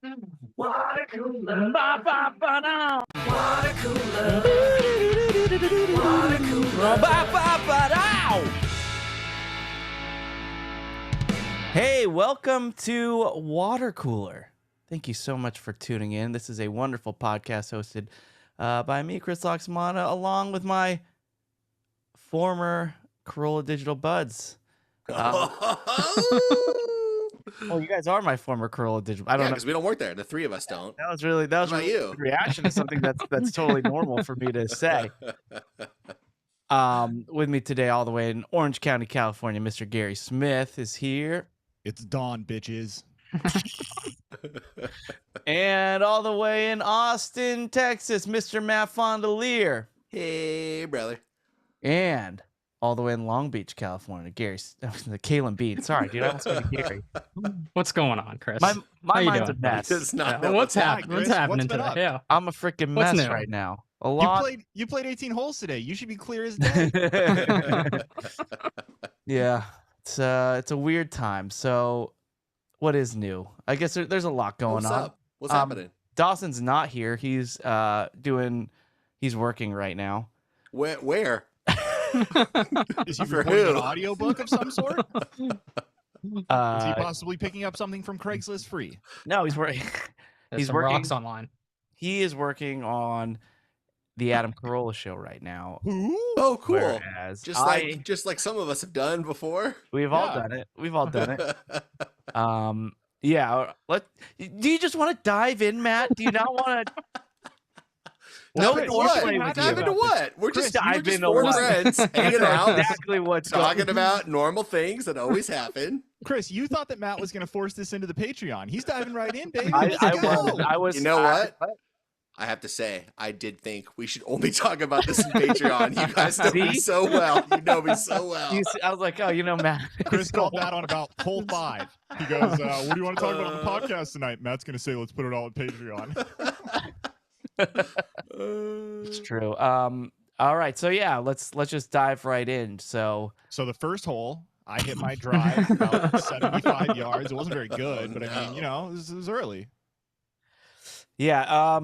Watercooler. Ba, ba, ba, da. Watercooler. Watercooler. Ba, ba, ba, da. Hey, welcome to Watercooler. Thank you so much for tuning in. This is a wonderful podcast hosted by me, Chris Loxamana, along with my former Corolla Digital buds. Well, you guys are my former Corolla Digital. I don't know because we don't work there. The three of us don't. That was really about really you? a good reaction to something that's totally normal for me to say. With me today, all the way in Orange County, California, Mr. Gary Smith is here. It's dawn, bitches. And all the way in Austin, Texas, Mr. Matt Fondelier. Hey, brother. And all the way in Long Beach, California, the Kalen Bean. Sorry, dude, I almost said Gary. What's going on, Chris? My How you mind's a doing? mess. Does not Yeah, know what's happening? Chris? What's happening What's been today? up? Yeah. I'm a freaking What's mess new? right now. A lot. You played 18 holes today. You should be clear as day. Yeah, it's a weird time. So, what is new? I guess there's a lot going What's on. up? What's happening? Dawson's not here. He's working right now. Where? Is he For recording who? an audiobook of some sort? Is he possibly picking up something from Craigslist free? No, he's working. There's He's some working. rocks online. He is working on the Adam Carolla show right now. Who? Oh, cool. Whereas Just like some of us have done before. we've all done it. We've all done it. Yeah. Do you just want to dive in, Matt? Do you not want to? Dive No, into we're what? playing with you Dive into about what? We're Chris, just dive into four what? friends hanging out, exactly what's talking going. about normal things that always happen. Chris, you thought that Matt was going to force this into the Patreon. He's diving right in, baby. I Let's go. was. You know what? I have to say, I did think we should only talk about this in Patreon. You guys know me See? so well. You know me so well. I was like, oh, Matt. Chris called that on about hole 5. He goes, what do you want to talk about on the podcast tonight? Matt's going to say, let's put it all on Patreon. It's true. All right. So yeah, let's just dive right in. So the first hole, I hit my drive about 75 yards. It wasn't very good, but I mean, this was early. yeah,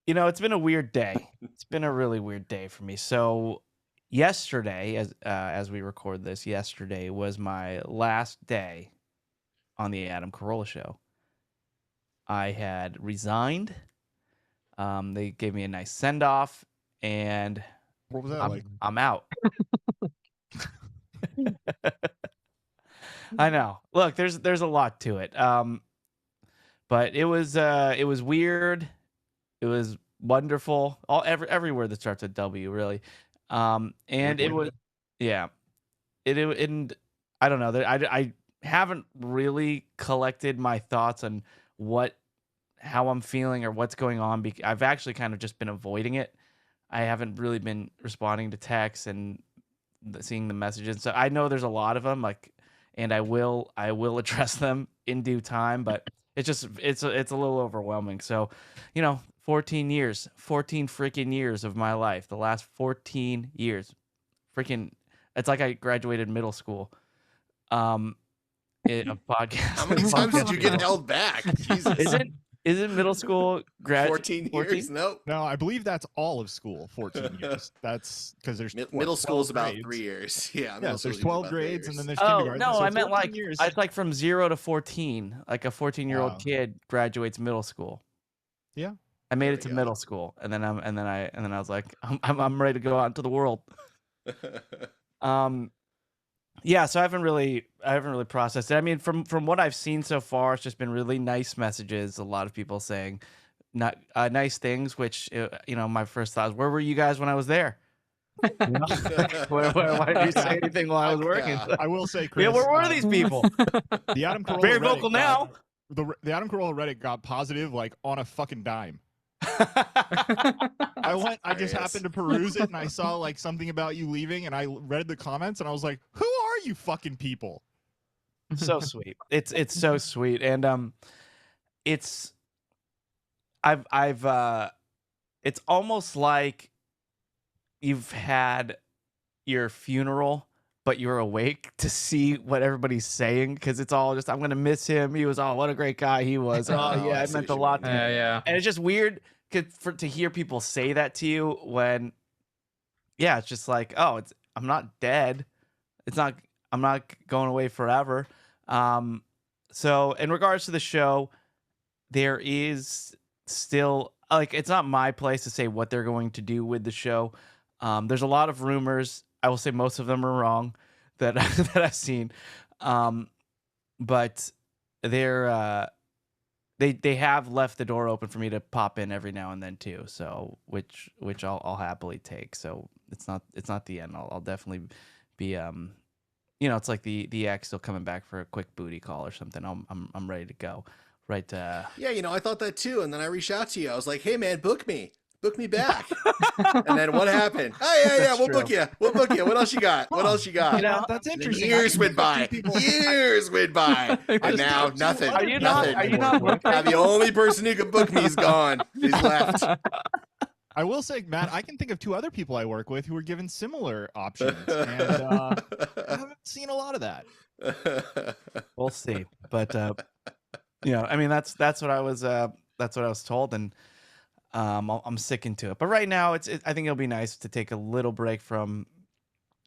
it's been a weird day. It's been a really weird day for me. So yesterday, as we record this, yesterday was my last day on the Adam Carolla show. I had resigned. They gave me a nice send off, and What was that like? I'm out. I know. Look, there's a lot to it. But it was weird. It was wonderful. Everywhere that starts with W, really. And it was, yeah. And I don't know. I haven't really collected my thoughts on how I'm feeling or what's going on. I've actually kind of just been avoiding it. I haven't really been responding to texts and seeing the messages. So I know there's a lot of them, and I will address them in due time, but it's a little overwhelming. So, 14 freaking years of my life, the last 14 years, it's like I graduated middle school. In a podcast. How many times did you get held back? Jesus. Isn't middle school 14 years? 14? Nope. No, I believe that's all of school, 14 years. That's because there's Middle school is about grades? 3 years. Yeah, Yeah, so there's 12 grades and then there's Oh, kindergarten. no, so I meant 14 years. it's like from 0 to 14. Like a 14-year-old Wow. kid graduates middle school. Yeah. I made There it to we go. middle school, and then I was like, I'm ready to go out into the world. Yeah, so I haven't really processed it. I mean, from what I've seen so far, it's just been really nice messages. A lot of people saying nice things, which my first thought was, where were you guys when I was there? Why did you say anything while I was working? Yeah. I will say, Chris. Yeah, where were these people? The Adam Carolla Very Reddit vocal now. The Adam Carolla Reddit got positive like on a fucking dime. I just happened to peruse it and I saw like something about you leaving and I read the comments and I was like, who are you fucking people? So sweet. It's so sweet. And it's it's almost like you've had your funeral but you're awake to see what everybody's saying because it's all just, I'm going to miss him. He was, oh, what a great guy he was. Oh, Oh, yeah, I it see meant what a you lot mean. to me. Yeah. And it's just weird to hear people say that to you when, yeah, it's just like, oh, I'm not dead. I'm not going away forever. So in regards to the show, there is still like, it's not my place to say what they're going to do with the show. There's a lot of rumors. I will say most of them are wrong that that I've seen. But they're they have left the door open for me to pop in every now and then too. So which I'll happily take. So it's not the end. I'll definitely be it's like the ex still coming back for a quick booty call or something. I'm ready to go. Right. Yeah, I thought that too, and then I reached out to you. I was like, "Hey, man, book me back." And then what happened? Oh yeah, we'll book you. We'll book you. What else you got? What else you got? That's And then interesting. years went by. Years went by, and now nothing. Are you nothing. not Now the only person who could book me is gone. He's left. I will say, Matt, I can think of 2 other people I work with who were given similar options, and I haven't seen a lot of that. We'll see. But I mean that's what I was told, and I'm sticking to it. But right now, I think it'll be nice to take a little break from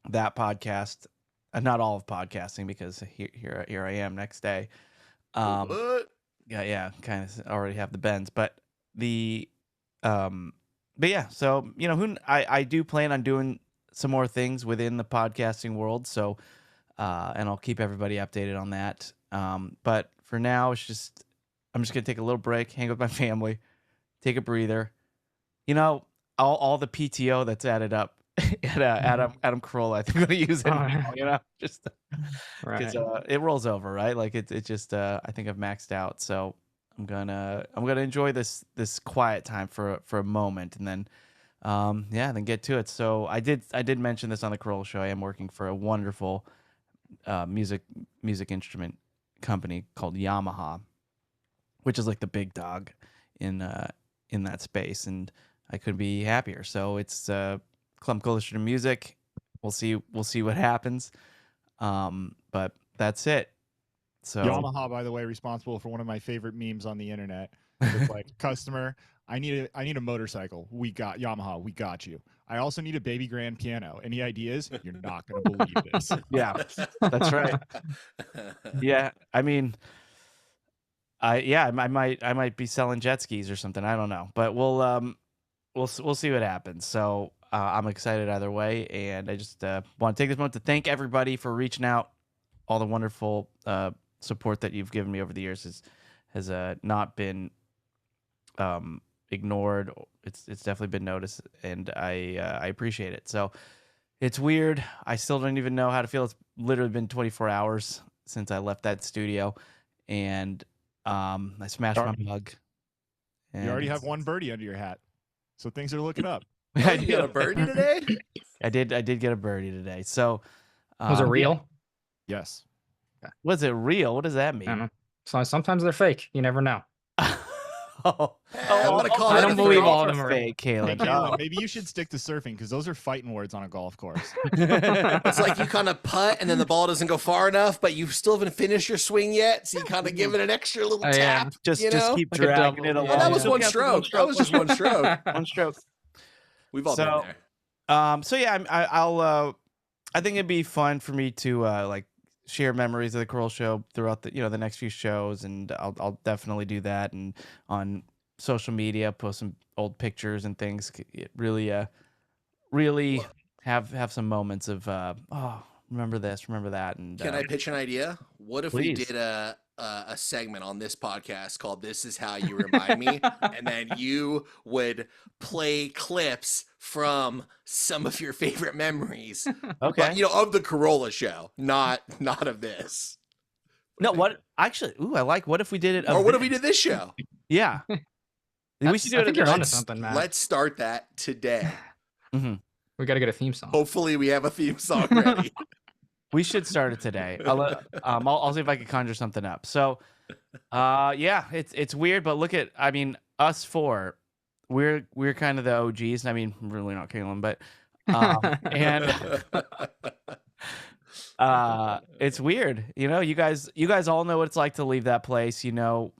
that podcast, not all of podcasting, because here I am next day. What? Yeah, kind of already have the bends, but but yeah, so I do plan on doing some more things within the podcasting world, so and I'll keep everybody updated on that. But for now, I'm just gonna take a little break, hang with my family, take a breather. All the PTO that's added up at Adam Carolla, I think I'm gonna use it now, just because it rolls over, right? Like it just I think I've maxed out, so I'm gonna enjoy this quiet time for a moment, and then then get to it. So I did mention this on the Carolla show. I am working for a wonderful music instrument company called Yamaha, which is like the big dog in that space, and I couldn't be happier. So it's Clump Coalition of Music. We'll see what happens. But that's it. So Yamaha, by the way, responsible for one of my favorite memes on the internet. It's like, customer, I need a motorcycle. We got Yamaha. We got you. I also need a baby grand piano. Any ideas? You're not gonna believe this. yeah, that's right. Yeah, I mean, I might be selling jet skis or something. I don't know, but we'll see what happens. So I'm excited either way, and I just want to take this moment to thank everybody for reaching out. All the wonderful support that you've given me over the years has not been ignored. It's definitely been noticed, and I appreciate it. So it's weird. I still don't even know how to feel. It's literally been 24 hours since I left that studio, and I smashed my mug. You already have one birdie under your hat, so things are looking up. Oh, you got a birdie today? I did get a birdie today. So Was it real? Yes. Was it real? What does that mean? I don't know. So sometimes they're fake. You never know. Oh, I'm gonna call I that don't a believe fake. all of them are fake, Hey, Caleb. Caleb, maybe you should stick to surfing because those are fighting words on a golf course. It's like you kind of putt and then the ball doesn't go far enough, but you still haven't finished your swing yet, so you kind of give it an extra little Oh, yeah. tap. Just you know? keep Like a dragging double, it yeah. along. Oh, that was Still one counts as stroke. That was just one stroke. One stroke. We've all So- been there. So yeah, I'll I think it'd be fun for me to like share memories of the Coral Show throughout the the next few shows, and I'll definitely do that, and on social media post some old pictures and things. It really have some moments of remember this, remember that, and Can I pitch an idea? What if please. we did a segment on this podcast called "This Is How You Remind Me," and then you would play clips from some of your favorite memories, Okay. but, of the Corolla show, not of this. No, what actually? Ooh, I like. What if we did it? Or what if we did this show? Yeah. We should do I it. think you're onto something, Matt. Let's start that today. We got to get a theme song. Hopefully, we have a theme song ready. We should start it today. I'll see if I can conjure something up. So, yeah, it's weird, but look at, I mean, us four, we're kind of the OGs. I mean, really not Caleb, but and It's weird. You guys all know what it's like to leave that place. You know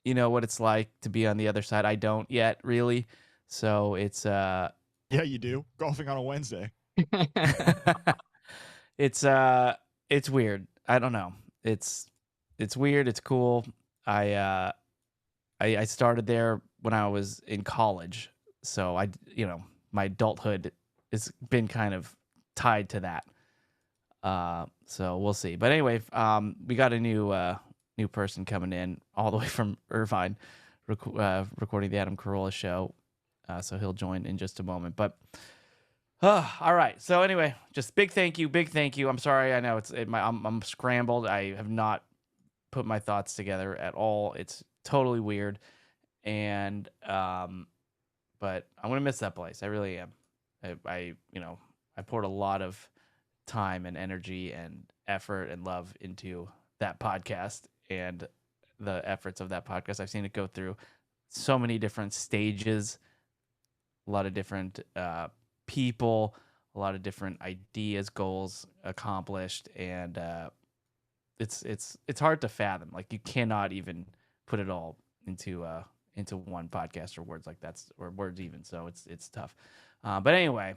what it's like to be on the other side. I don't yet really. So it's Yeah, you do. Golfing on a Wednesday. it's weird. I don't know. It's weird. It's cool. I started there when I was in college. So my adulthood has been kind of tied to that. So we'll see. But anyway, we got a new person coming in all the way from Irvine, recording the Adam Carolla show. So he'll join in just a moment. But all right. So anyway, just big thank you. I'm sorry. I know I'm scrambled. I have not put my thoughts together at all. It's totally weird, and but I'm gonna miss that place. I really am. I poured a lot of time and energy and effort and love into that podcast and the efforts of that podcast. I've seen it go through so many different stages, a lot of different people, a lot of different ideas, goals accomplished, and it's hard to fathom. Like, you cannot even put it all into one podcast or words like that, or words even. So it's tough. But anyway,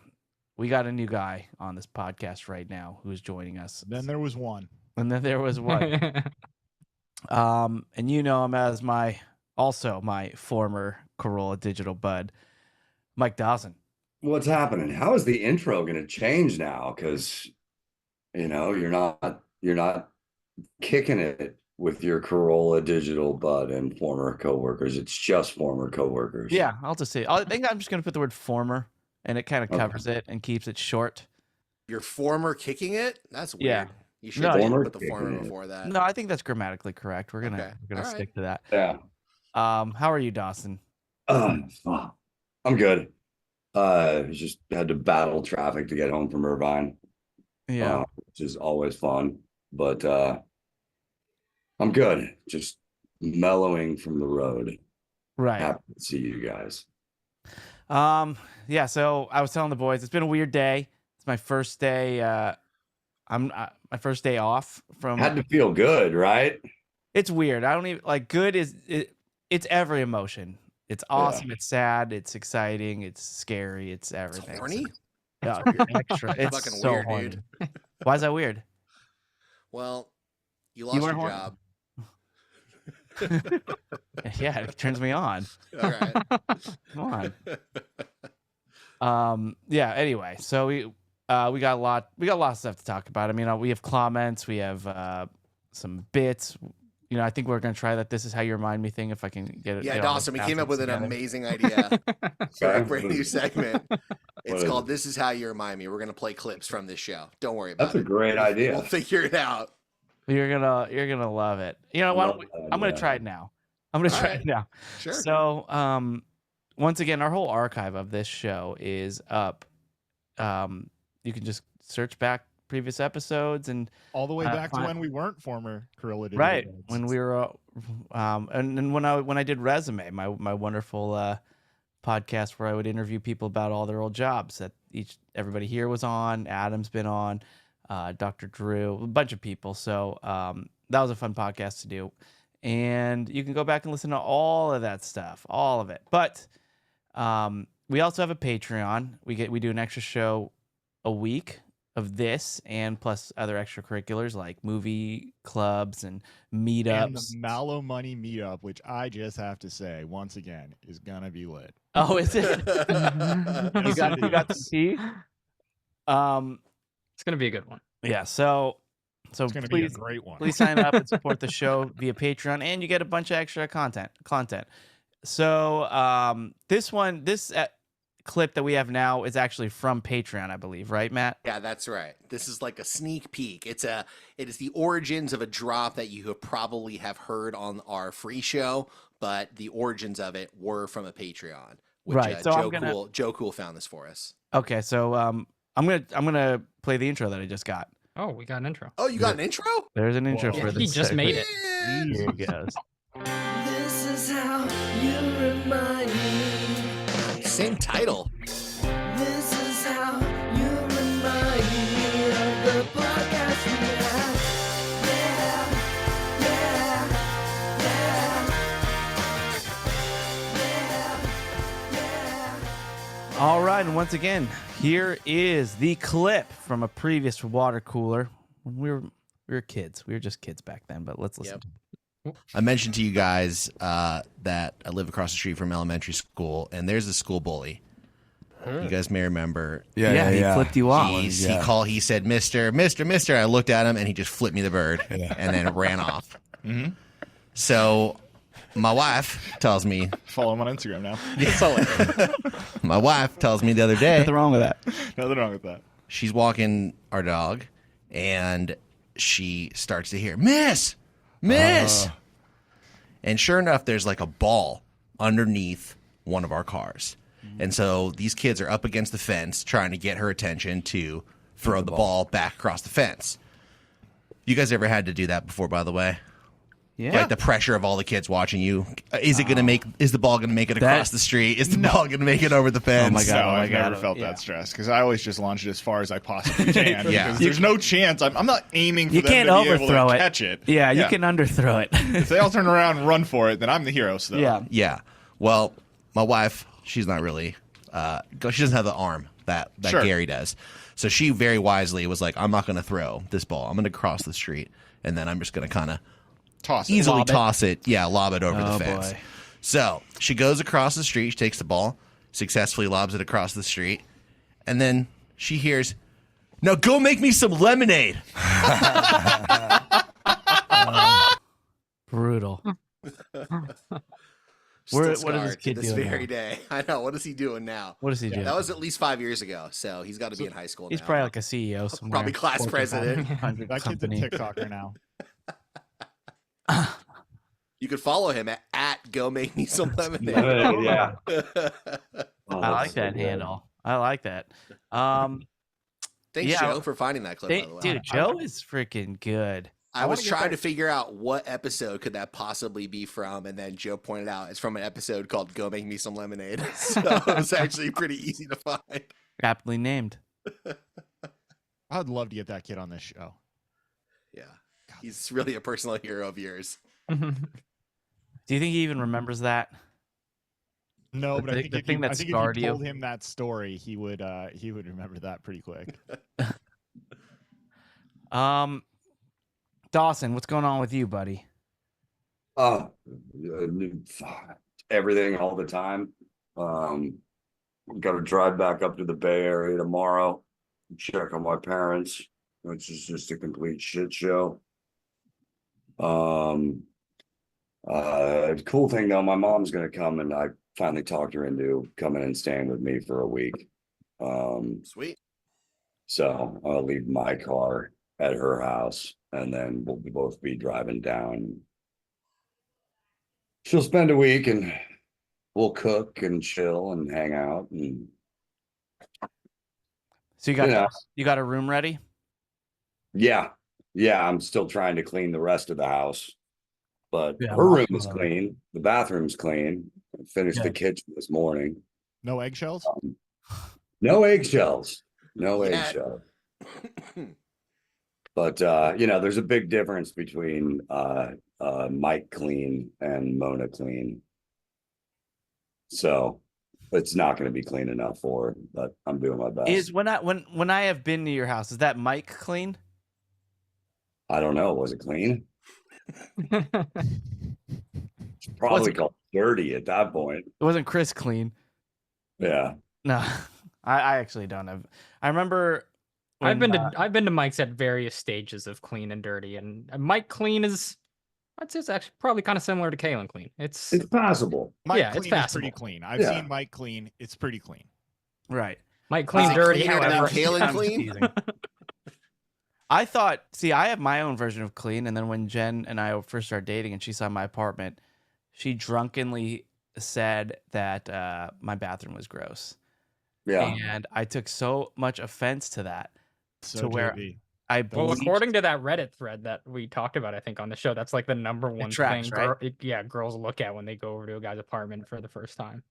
we got a new guy on this podcast right now who's joining us. Then there was one. And then there was one. And you know him as my former Corolla digital bud, Mike Dawson. What's happening? How is the intro going to change now? Because you're not kicking it with your Corolla digital bud and former coworkers. It's just former coworkers. Yeah, I'll just say. I think I'm just going to put the word former, and it kind of covers it and keeps it short. Your former kicking it? That's weird. Yeah. You should put the former before that. No, I think that's grammatically correct. We're gonna stick to that. Yeah. How are you, Dawson? I'm good. Just had to battle traffic to get home from Irvine. Yeah. Which is always fun. But I'm good. Just mellowing from the road. Right. Happy to see you guys. Yeah, so I was telling the boys, it's been a weird day. It's my first day. My first day off from. Had to feel good, right? It's weird. I don't even like. Good is it's every emotion. It's awesome. Yeah. It's sad. It's exciting. It's scary. It's everything. It's horny. Yeah, extra. It's fucking so weird, horny. dude. Why is that weird? Well, you lost your horny? job. Yeah, it turns me on. All right. Come on. Yeah. Anyway, so we got a lot of stuff to talk about. I mean, we have comments, we have some bits. I think we're gonna try that. This is how you remind me thing. If I can get it. Yeah, Dawson, we came up with an amazing idea for a brand new segment. It's called "This Is How You Remind Me." We're gonna play clips from this show. Don't worry about it. That's a great idea. We'll figure it out. You're gonna love it. I'm gonna try it now. Sure. So, once again, our whole archive of this show is up. You can just search back previous episodes and all the way back to when we weren't former Corolla digital right buds. when we were and when I did Resume, my wonderful podcast where I would interview people about all their old jobs that everybody here was on. Adam's been on, Dr. Drew, a bunch of people. So that was a fun podcast to do, and you can go back and listen to all of that stuff, all of it. But we also have a Patreon. We do an extra show a week of this, and plus other extracurriculars like movie clubs and meetups. And the Mallow Money meetup, which I just have to say, once again, is gonna be lit. Oh, is it? you got the tea? It's gonna be a good one. Yeah. So it's gonna be a great one. Please sign up and support the show via Patreon, and you get a bunch of extra content. So this clip that we have now is actually from Patreon, I believe, right, Matt? Yeah, that's right. This is like a sneak peek. It is the origins of a drop that you probably have heard on our free show, but the origins of it were from a Patreon. Which, right. So Joe Cool found this for us. Okay, so I'm gonna play the intro that I just got. Oh, we got an intro. Oh, you got an intro? There's an intro for this. He just made it. Here it goes. This is how you remind me. Same title. This is how you remind me of the podcast All right, and once again, here is the clip from a previous water cooler when we were kids. We were just kids back then, but let's listen. I mentioned to you guys that I live across the street from elementary school, and there's a school bully. You guys may remember. Yeah, he flipped you off. He said, Mister. I looked at him, and he just flipped me the bird and then ran off. Mm-hmm. So my wife tells me. Follow him on Instagram now. My wife tells me the other day. Nothing wrong with that. Nothing wrong with that. She's walking our dog, and she starts to hear, Miss! And sure enough, there's like a ball underneath one of our cars. And so these kids are up against the fence trying to get her attention to throw the ball back across the fence. You guys ever had to do that before, by the way? Yeah. Like the pressure of all the kids watching you. Is the ball going to make it across the street? Is the ball going to make it over the fence? Oh my God, I've never felt that stress because I always just launch it as far as I possibly can. Because there's no chance. I'm not aiming for them to be able to catch it. Yeah, you can underthrow it. If they all turn around and run for it, then I'm the hero still. Yeah. Well, my wife, she's not really, she doesn't have the arm that Gary does. So she very wisely was like, I'm not going to throw this ball. I'm going to cross the street, and then I'm just going to kind of toss it. Yeah, lob it over the fence. Boy. So she goes across the street. She takes the ball, successfully lobs it across the street, and then she hears, now go make me some lemonade. Brutal. What is this kid this doing very now? day? I know. What is he doing now? What is he doing? That was at least 5 years ago, so he's got to be in high school He's now. probably like a CEO somewhere. Probably class president. That kid's a TikToker now. You could follow him at Go Make Me Some Lemonade. Yeah. I like that handle. I like that. Thanks, Joe, for finding that clip, by the way. Dude, Joe is freaking good. I was trying to figure out what episode could that possibly be from, and then Joe pointed out it's from an episode called Go Make Me Some Lemonade. So it was actually pretty easy to find. Aptly named. I'd love to get that kid on this show. Yeah. He's really a personal hero of yours. Do you think he even remembers that? No, but I think if you scarred told him that story, he would remember that pretty quick. Dawson, what's going on with you, buddy? Everything all the time. Got to drive back up to the Bay Area tomorrow, check on my parents, which is just a complete shit show. Cool thing though, my mom's gonna come, and I finally talked her into coming and staying with me for a week. Sweet. So I'll leave my car at her house, and then we'll both be driving down. She'll spend a week, and we'll cook and chill and hang out. And So you got a room ready? yeah, I'm still trying to clean the rest of the house, but Yeah, her room is clean. The bathroom's clean. I finished the kitchen this morning. No eggshells? No eggshells. No Yeah. eggshells. But there's a big difference between Mike clean and Mona clean. So it's not going to be clean enough for her, but I'm doing my best. Is when I have been to your house, is that Mike clean? I don't know. Was it clean? It's probably called dirty at that point. It wasn't Chris clean. Yeah. No, I actually don't have. I remember. I've been to Mike's at various stages of clean and dirty, and Mike clean is, I'd say it's actually probably kind of similar to Kalen clean. It's passable. Mike Yeah, clean it's is passable. pretty clean. I've seen Mike clean. It's pretty clean. Right. Mike clean it dirty. cleaner than However, Kalen I'm clean? teasing. I thought, I have my own version of clean, and then when Jen and I first started dating and she saw my apartment, she drunkenly said that my bathroom was gross. Yeah. And I took so much offense to that. So To where JV. I well, believed, according to that Reddit thread that we talked about, I think on the show, that's like the number one tracks, thing. right? Girls look at when they go over to a guy's apartment for the first time.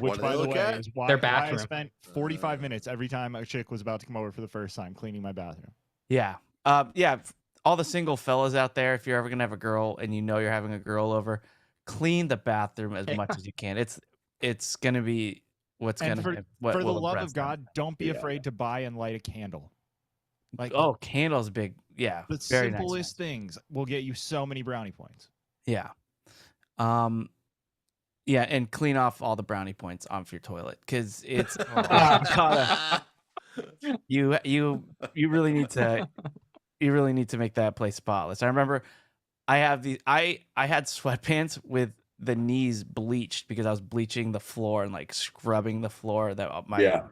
Which, do by they the look way, at? is why, Their why I bathroom. spent 45 minutes every time a chick was about to come over for the first time cleaning my bathroom. yeah. All the single fellas out there, if you're ever gonna have a girl and you know you're having a girl over, clean the bathroom as much as you can. It's gonna be what's And gonna for the will love impress of them. God, don't be Yeah. afraid to buy and light a candle. Like Oh, candles big. Yeah, the very nice. simplest things will get you so many brownie points. Yeah. Yeah, and clean off all the brownie points off your toilet because it's you really need to make that place spotless. I remember I had sweatpants with the knees bleached because I was bleaching the floor and like scrubbing the floor. That my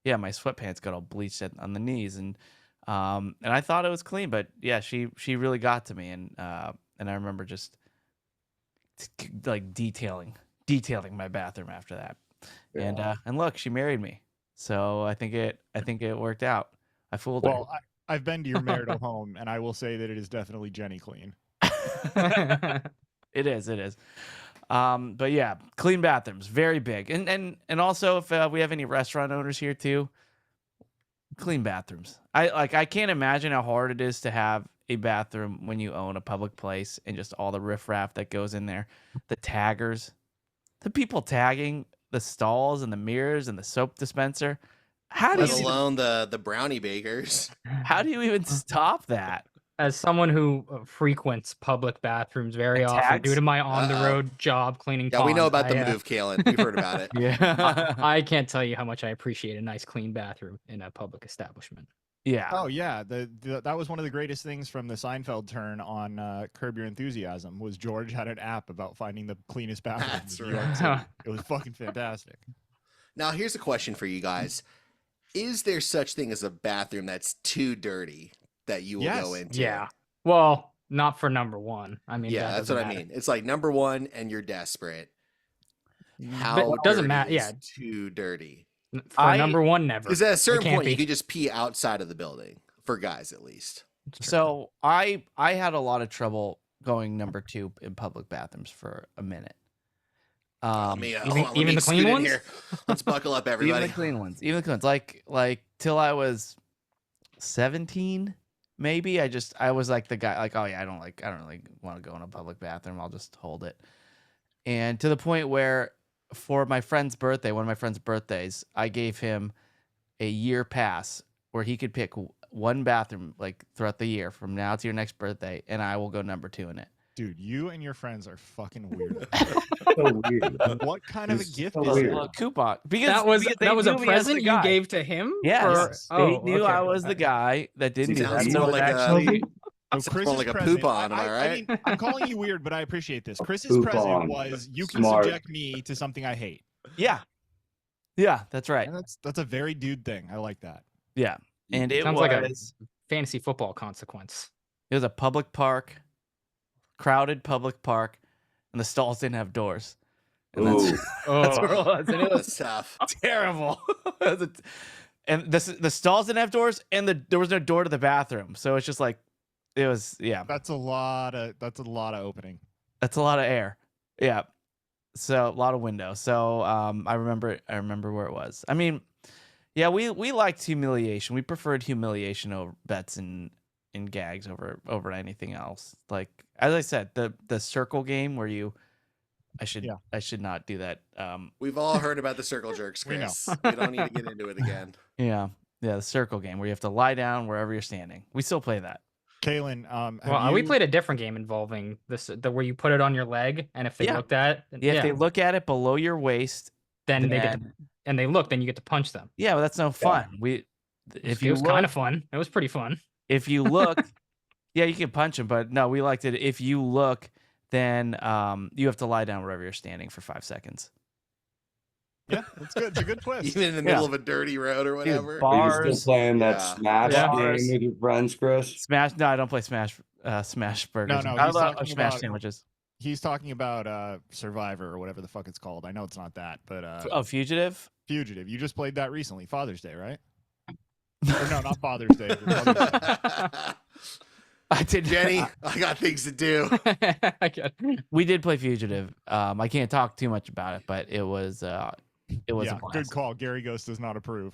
my sweatpants got all bleached on the knees, and I thought it was clean, but yeah, she really got to me, and I remember just like detailing my bathroom after that. And look, she married me, so I think it worked out. I fooled her. Well, I've been to your marital home, and I will say that it is definitely Jenny clean. It is. But yeah, clean bathrooms, very big. And also, if we have any restaurant owners here too, clean bathrooms. I can't imagine how hard it is to have a bathroom when you own a public place and just all the riffraff that goes in there, the taggers, the people tagging the stalls and the mirrors and the soap dispenser. How do Let you alone the brownie bakers. how do you even stop that? As someone who frequents public bathrooms very And often due tags? to my on-the-road job cleaning Yeah, we know ponds, about the I, move, Kalen. We've heard about it. Yeah. I can't tell you how much I appreciate a nice clean bathroom in a public establishment. Yeah. Oh yeah, that was one of the greatest things from the Seinfeld turn on Curb Your Enthusiasm. Was George had an app about finding the cleanest bathroom. That's in New York right. City. It was fucking fantastic. Now, here's a question for you guys. Is there such thing as a bathroom that's too dirty that you will go Yes. into? Yeah. Well, not for number one. I mean, Yeah, that that's doesn't what I matter. mean. It's like number one and you're desperate. How But it doesn't dirty matter. is Yeah. too dirty? For number one, never. Because at a It certain can't point, be. you could just pee outside of the building, for guys at least. So I had a lot of trouble going number 2 in public bathrooms for a minute. Let me, even- hold on, let even me the clean scoot in ones? here. Let's buckle up, everybody. Even the clean ones. Like till I was 17, maybe. I was like the guy, like, oh yeah, I don't really want to go in a public bathroom. I'll just hold it. And to the point where for my friend's birthday, one of my friend's birthdays, I gave him a year pass where he could pick one bathroom like throughout the year from now to your next birthday, and I will go number 2 in it. Dude, you and your friends are fucking weird. So weird. What kind of a It's gift so is A weird. that? little coupon because that they was a knew me as the present you guy. gave to him? Yes, For, they oh, knew okay. I was the guy that didn't do Sounds that. more So like it a- actually, So Sounds more Chris's like a present, poupon, am I right? mean, I'm calling you weird, but I appreciate this. Chris's Poupon. present was you can Smart. subject me to something I hate. yeah, that's right. And that's a very dude thing. I like that. Yeah, and it Sounds was like a fantasy football consequence. it was a public park, crowded public park, and the stalls didn't have doors. And Ooh. that's where it was, and it was That's tough. terrible. And the stalls didn't have doors, and there was no door to the bathroom, so it's just like it was. Yeah, That's a lot of opening. that's a lot of air. Yeah, so a lot of window. So I remember where it was. I mean, yeah, we liked humiliation. We preferred humiliation over bets and gags over anything else. Like as I said, the circle game where I should not do that. We've all heard about the circle jerks, We know. Chris. We don't need to get into it again. Yeah, the circle game where you have to lie down wherever you're standing. We still play that. Kaylin, Well, we played a different game involving where you put it on your leg, and if they Yeah. looked at it, Yeah, if they look at it below your waist, then they get to, then- and they look, then you get to punch them. yeah, well, that's no fun. If It you was kind of fun. It was pretty fun. if you look, yeah, you can punch them, but no, we liked it. If you look, then you have to lie down wherever you're standing for 5 seconds. Yeah, that's good. It's a good twist. Even in the middle of a dirty road or whatever. bar- Are you still playing that Yeah. Smash Bars. game with your friends, Chris? Smash? No, I don't play Smash burgers. no, I he's love talking Smash about- sandwiches. He's talking about Survivor or whatever the fuck it's called. I know it's not that, but Oh, Fugitive. Fugitive. You just played that recently, Father's Day, right? Or no, not Father's Day. but Mother's Day. I did. Jenny, I got things to do. I get it. We did play Fugitive. I can't talk too much about it, but it was a Yeah, blast. good call. Gary Ghost does not approve.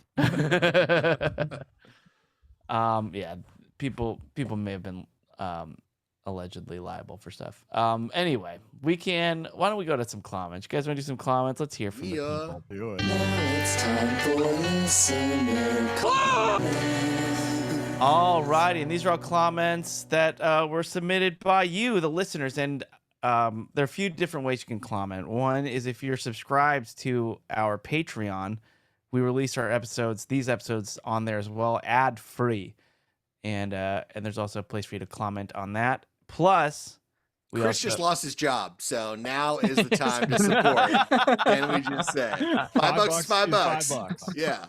Yeah, people may have been allegedly liable for stuff. Anyway, why don't we go to some comments? You guys want to do some comments? Let's hear from the people. Do it. Now it's time for listener comments. Alrighty, and these are all comments that were submitted by you, the listeners, and there are a few different ways you can comment. One is if you're subscribed to our Patreon, we release these episodes on there as well, ad free, and there's also a place for you to comment on that. Plus, Chris just lost his job, so now is the time to support. Can we just say $5 is $5? Yeah.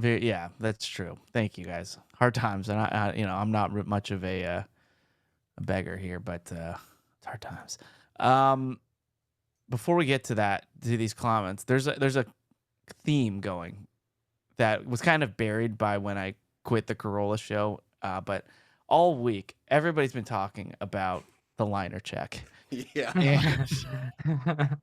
Yeah, that's true. Thank you guys. Hard times, and I'm not much of a beggar here, but it's hard times. Before we get to these comments, there's a theme going that was kind of buried by when I quit the Corolla show, but all week everybody's been talking about the liner check. Yeah. And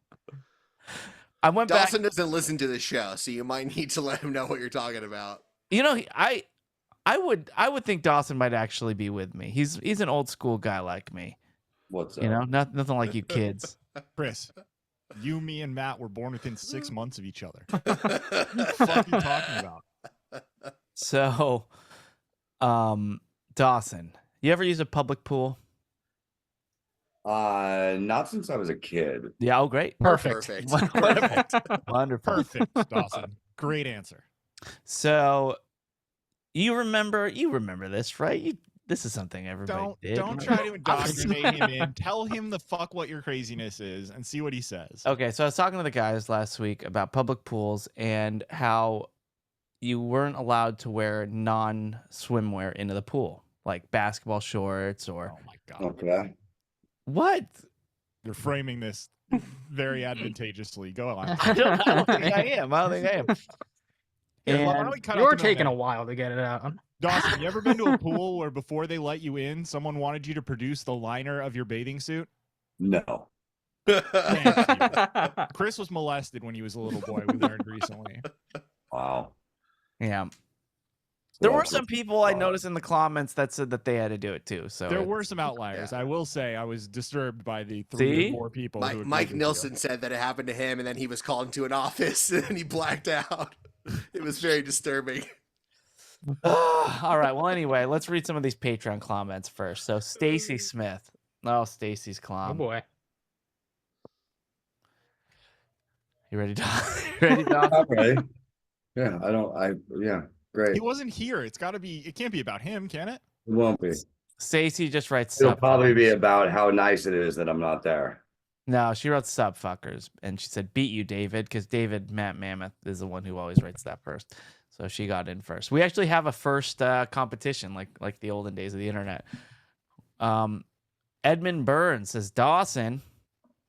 I went Dawson back. doesn't listen to the show, so you might need to let him know what you're talking about. I would think Dawson might actually be with me. He's an old school guy like me. What's up? Nothing like you kids. Chris, you, me, and Matt were born within 6 months of each other. What the fuck are you talking about? So, Dawson, you ever use a public pool? Not since I was a kid. Yeah. Oh, great. Perfect. Wonderful. Perfect, Dawson. Great answer. So, you remember this, right? This is something everybody did. Don't try to indoctrinate him in. Tell him the fuck what your craziness is and see what he says. Okay, so I was talking to the guys last week about public pools and how you weren't allowed to wear non-swimwear into the pool, like basketball shorts or. Oh my god. Okay. What? You're framing this very advantageously. Go on. I don't think I am. Here, why And don't we cut out You're the taking a middleman? while to get it out. Dawson, you ever been to a pool where before they let you in, someone wanted you to produce the liner of your bathing suit? No. Thank you. Chris was molested when he was a little boy, we learned recently. Wow. yeah, there were Well, some people I noticed in the comments that said that they had to do it too. So There it's- were some outliers. yeah. I will say I was disturbed by the 3 See? or 4 people. who agreed Mike with you. Nilsson said that it happened to him, and then he was called into an office, and then he blacked out. It was very disturbing. All right. Well, anyway, let's read some of these Patreon comments first. So Stacy Smith. Oh, Stacy's Oh clown. boy. You ready, Don? You ready, Don? All right. Yeah, yeah, great. He wasn't here. It can't be about him, can it? It won't be. Stacy just writes It'll sub. probably be about how nice it is that I'm not there. No, she wrote sub fuckers, and she said beat you, David, because David Matt Mammoth is the one who always writes that first. So she got in first. We actually have a first competition, like the olden days of the internet. Edmund Burns says, Dawson,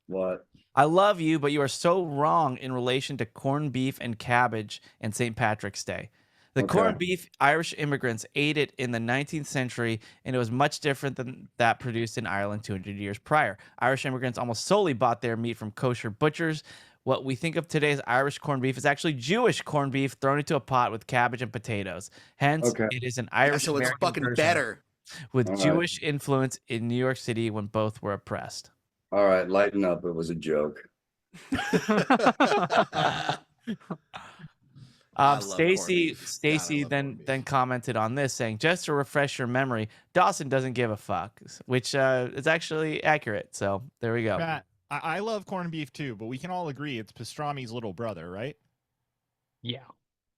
What? I love you, but you are so wrong in relation to corned beef and cabbage and St. Patrick's Day. The corned beef Irish immigrants ate it in the 19th century, and it was much different than that produced in Ireland 200 years prior. Irish immigrants almost solely bought their meat from kosher butchers. What we think of today as Irish corned beef is actually Jewish corned beef thrown into a pot with cabbage and potatoes. Hence, it is an Irish So it's American fucking version better. with All right. Jewish influence in New York City when both were oppressed. All right, lighten up. It was a joke. I love Stacy corned beef. God, I love corned then beef. commented on this saying, just to refresh your memory, Dawson doesn't give a fuck, which is actually accurate. So there we go. Matt, I love corned beef too, but we can all agree it's pastrami's little brother, right? Yeah,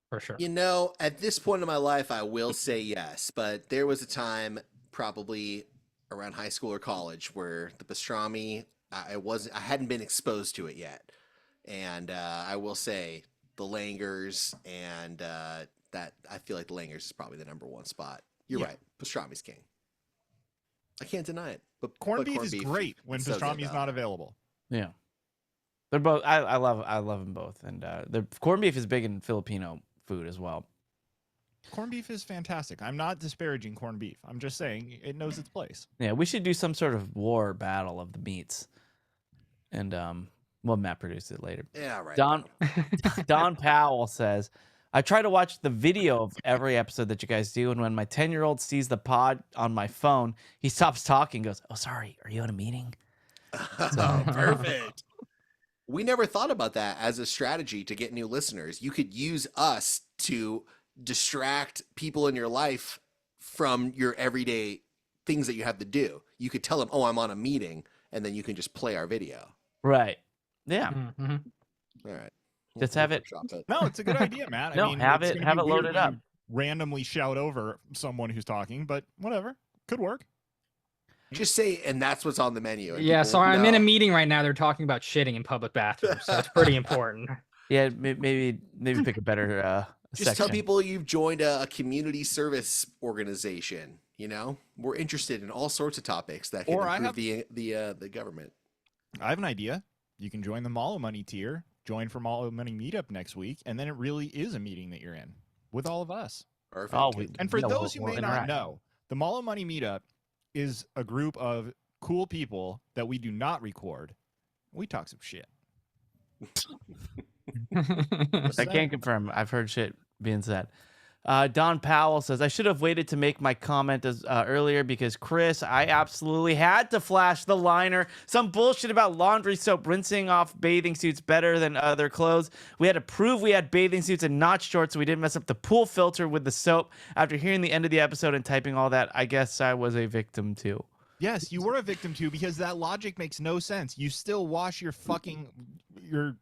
for sure. You know, at this point in my life, I will say yes, but there was a time, probably around high school or college, where the pastrami, I hadn't been exposed to it yet, and I will say the Langers and that I feel like the Langers is probably the #1 spot. You're Yeah. right, pastrami's king. I can't deny it. But Corned beef is great when so good, pastrami's though. not available. Yeah. They're both, I love them both. And the corned beef is big in Filipino food as well. Corned beef is fantastic. I'm not disparaging corned beef. I'm just saying it knows its place. Yeah, we should do some sort of war battle of the meats. And well, Matt produced it later. Yeah, right. Don Powell says, I try to watch the video of every episode that you guys do, and when my 10-year-old sees the pod on my phone, he stops talking, goes, "Oh, sorry, are you in a meeting?" Perfect. We never thought about that as a strategy to get new listeners. You could use us to distract people in your life from your everyday things that you have to do. You could tell them, "Oh, I'm on a meeting," and then you can just play our video. Right. Yeah. Mhm. All right. Just have it. Workshop it. No, it's a good idea, Matt. No, I mean, have it's it- gonna have be it weird loaded when up. you randomly shout over someone who's talking, but whatever, could work. Just say, and that's what's on the menu. and Yeah, people sorry, I'm in a know. meeting right now. They're talking about shitting in public bathrooms, so it's pretty important. Yeah, maybe pick a better Just section. tell people you've joined a community service organization. You know, we're interested in all sorts of topics that can Or I improve the government. I have an idea. You can join the Malo Money tier, join for Malo Money meetup next week, and then it really is a meeting that you're in with all of us. Perfect. Oh, we- And for Yeah, those we'll who may not interact. know, the Malo Money meetup is a group of cool people that we do not record. We talk some shit. I can't confirm. I've heard shit being said. Don Powell says, I should have waited to make my comment as earlier because, Chris, I absolutely had to flash the liner. Some bullshit about laundry soap rinsing off bathing suits better than other clothes. We had to prove we had bathing suits and not shorts so we didn't mess up the pool filter with the soap. After hearing the end of the episode and typing all that, I guess I was a victim too. Yes, you were a victim too, because that logic makes no sense. You still wash your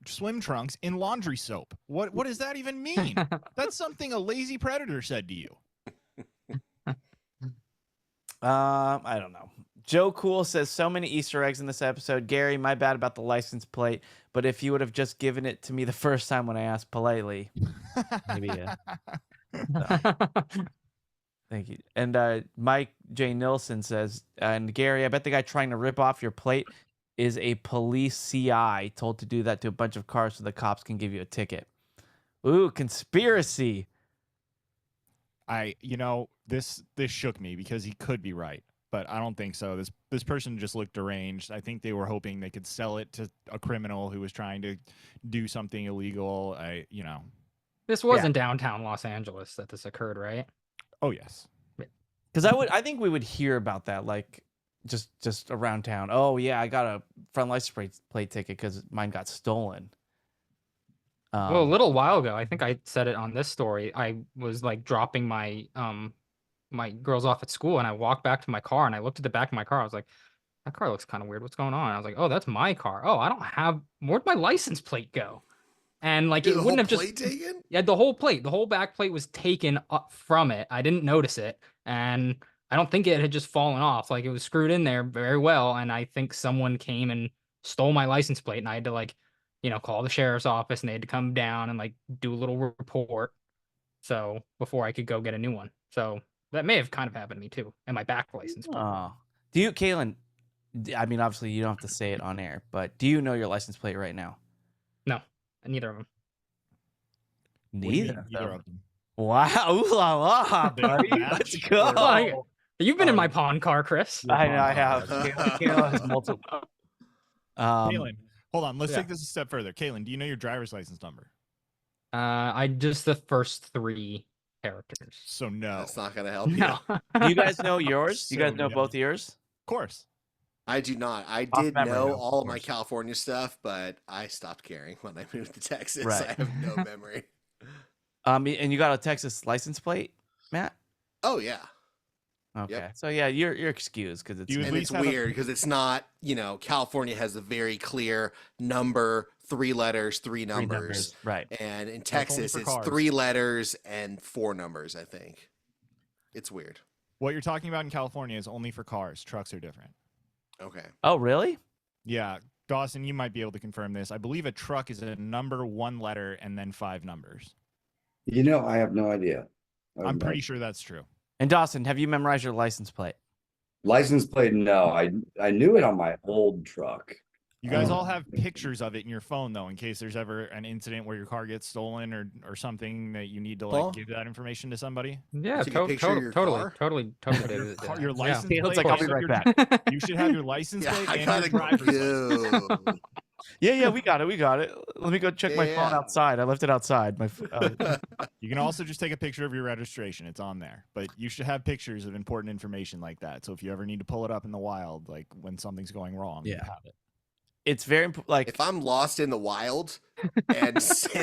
swim trunks in laundry soap. What does that even mean? That's something a lazy predator said to you. I don't know. Joe Cool says so many Easter eggs in this episode. Gary, my bad about the license plate, but if you would have just given it to me the first time when I asked politely, maybe. Thank you. And Mike J. Nilsson says, and Gary, I bet the guy trying to rip off your plate is a police CI told to do that to a bunch of cars so the cops can give you a ticket. Ooh, conspiracy. This shook me because he could be right, but I don't think so. This person just looked deranged. I think they were hoping they could sell it to a criminal who was trying to do something illegal. This was in downtown Los Angeles that this occurred, right? Oh yes. Because I think we would hear about that, like just around town. Oh yeah, I got a front license plate ticket because mine got stolen. Well, a little while ago, I think I said it on this story. I was like dropping my my girls off at school, and I walked back to my car, and I looked at the back of my car. I was like, that car looks kind of weird. What's going on? I was like, oh, that's my car. Oh, I don't have. Where'd my license plate go? And like, Dude, it the wouldn't have whole just plate taken? Yeah, the whole back plate was taken up from it. I didn't notice it, and I don't think it had just fallen off. Like, it was screwed in there very well, and I think someone came and stole my license plate, and I had to call the sheriff's office, and they had to come down and like do a little report, so before I could go get a new one. So that may have kind of happened to me too, and my back license plate. Oh, do you, Kaylin? I mean, obviously you don't have to say it on air, but do you know your license plate right now? No, neither of them. What do you mean, Neither. neither of them? Wow, ooh la la, buddy. Let's go. Oh, you've been in my pawn car, Chris. I know I have. Kaylin has multiple. Kaylin, hold on. Let's yeah. take this a step further. Kaylin, do you know your driver's license number? I just the first 3 characters. So no. That's not going to help you. No. Do you guys know yours? You guys So know no. both yours? Of course. I do not. I Off did memory, know though, all of of my course. California stuff, but I stopped caring when I moved to Texas. Right. I have no memory. And you got a Texas license plate, Matt? Oh, yeah. Okay, so yeah, you're excused because it's You at And least it's have a- weird because it's not, California has a very clear number, 3 letters, 3 three numbers. right? And in only Texas, for it's cars. 3 letters and 4 numbers, I think. It's weird. What you're talking about in California is only for cars. Trucks are different. Okay. Oh, really? Yeah. Dawson, you might be able to confirm this. I believe a truck is a number, 1 letter, and then 5 numbers. I have no idea. I'm pretty sure that's true. And Dawson, have you memorized your license plate? License plate, no. I knew it on my old truck. You guys Oh. all have pictures of it in your phone, though, in case there's ever an incident where your car gets stolen or something that you need to Paul? give that information to somebody. Yeah, Take a picture of your car? totally. Your license Yeah, it's plate. like, I'll be also right your- back. You should have your license Yeah, plate I and gotta your driver's license. go. Yeah, we got it. We got it. Let me go check my phone Yeah. outside. I left it outside. You can also just take a picture of your registration. It's on there. But you should have pictures of important information like that. So if you ever need to pull it up in the wild, like when something's going wrong, you Yeah. have it. It's very like If I'm lost in the wild and